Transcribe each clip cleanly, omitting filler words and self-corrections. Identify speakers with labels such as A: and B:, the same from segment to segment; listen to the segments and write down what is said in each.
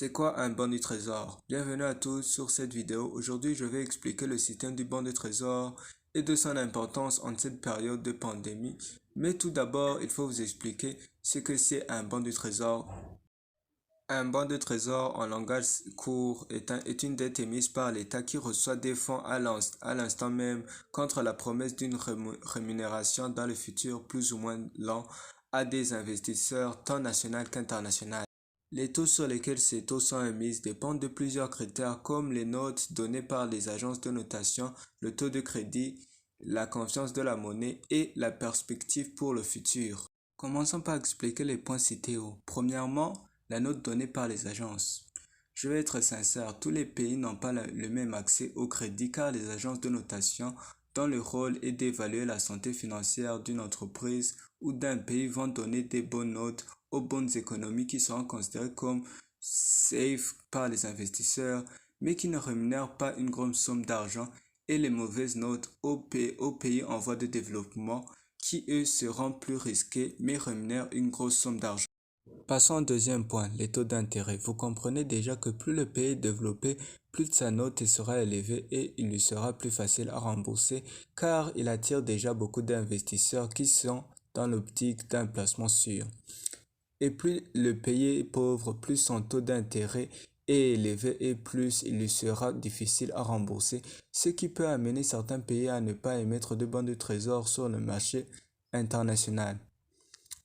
A: C'est quoi un bon du trésor? Bienvenue à tous sur cette vidéo. Aujourd'hui, je vais expliquer le système du bon du trésor et de son importance en cette période de pandémie. Mais tout d'abord, il faut vous expliquer ce que c'est un bon du trésor. Un bon de trésor en langage court est une dette émise par l'État qui reçoit des fonds à l'instant même contre la promesse d'une rémunération dans le futur plus ou moins lent à des investisseurs tant nationaux qu'internationaux. Les taux sur lesquels ces taux sont émis dépendent de plusieurs critères comme les notes données par les agences de notation, le taux de crédit, la confiance de la monnaie et la perspective pour le futur. Commençons par expliquer les points cités haut. Premièrement, la note donnée par les agences. Je vais être sincère, tous les pays n'ont pas le même accès au crédit car les agences de notation dont le rôle est d'évaluer la santé financière d'une entreprise ou d'un pays vont donner des bonnes notes aux bonnes économies qui seront considérées comme safe par les investisseurs, mais qui ne rémunèrent pas une grande somme d'argent, et les mauvaises notes aux pays en voie de développement, qui eux seront plus risqués, mais rémunèrent une grosse somme d'argent. Passons au deuxième point, les taux d'intérêt. Vous comprenez déjà que plus le pays est développé, plus sa note sera élevée et il lui sera plus facile à rembourser car il attire déjà beaucoup d'investisseurs qui sont dans l'optique d'un placement sûr. Et plus le pays est pauvre, plus son taux d'intérêt est élevé et plus il lui sera difficile à rembourser, ce qui peut amener certains pays à ne pas émettre de bons de trésor sur le marché international.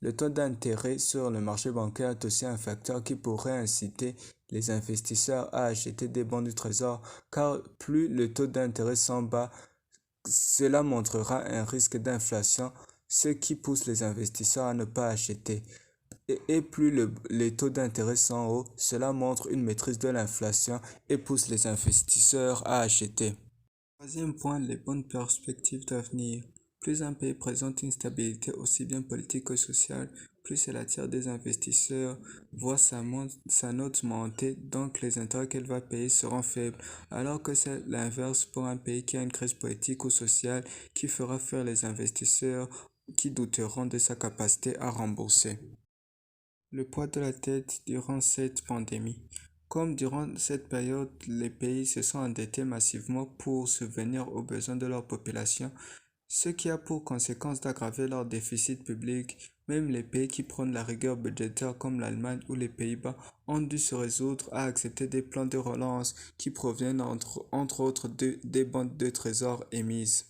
A: Le taux d'intérêt sur le marché bancaire est aussi un facteur qui pourrait inciter les investisseurs à acheter des bons du trésor, car plus le taux d'intérêt sont bas, cela montrera un risque d'inflation, ce qui pousse les investisseurs à ne pas acheter. Et plus les taux d'intérêt sont hauts, cela montre une maîtrise de l'inflation et pousse les investisseurs à acheter. Troisième point, les bonnes perspectives d'avenir. Plus un pays présente une stabilité aussi bien politique que sociale, plus elle attire des investisseurs, voit sa note monter, donc les intérêts qu'elle va payer seront faibles, alors que c'est l'inverse pour un pays qui a une crise politique ou sociale qui fera fuir les investisseurs qui douteront de sa capacité à rembourser. Le poids de la dette durant cette pandémie. Comme durant cette période, les pays se sont endettés massivement pour subvenir aux besoins de leur population, ce qui a pour conséquence d'aggraver leur déficit public. Même les pays qui prennent la rigueur budgétaire comme l'Allemagne ou les Pays-Bas ont dû se résoudre à accepter des plans de relance qui proviennent entre autres des banques de trésor émises.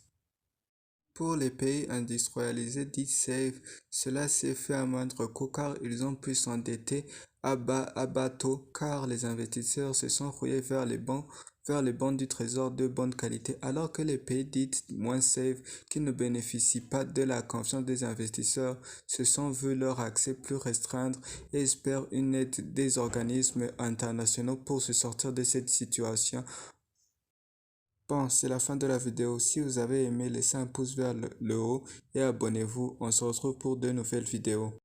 A: Pour les pays industrialisés dits safe, cela s'est fait à moindre coût car ils ont pu s'endetter à bateau car les investisseurs se sont rouillés vers les bons du trésor de bonne qualité, alors que les pays dits moins safe qui ne bénéficient pas de la confiance des investisseurs se sont vus leur accès plus restreindre et espèrent une aide des organismes internationaux pour se sortir de cette situation. Bon, c'est la fin de la vidéo. Si vous avez aimé, laissez un pouce vers le haut et abonnez-vous. On se retrouve pour de nouvelles vidéos.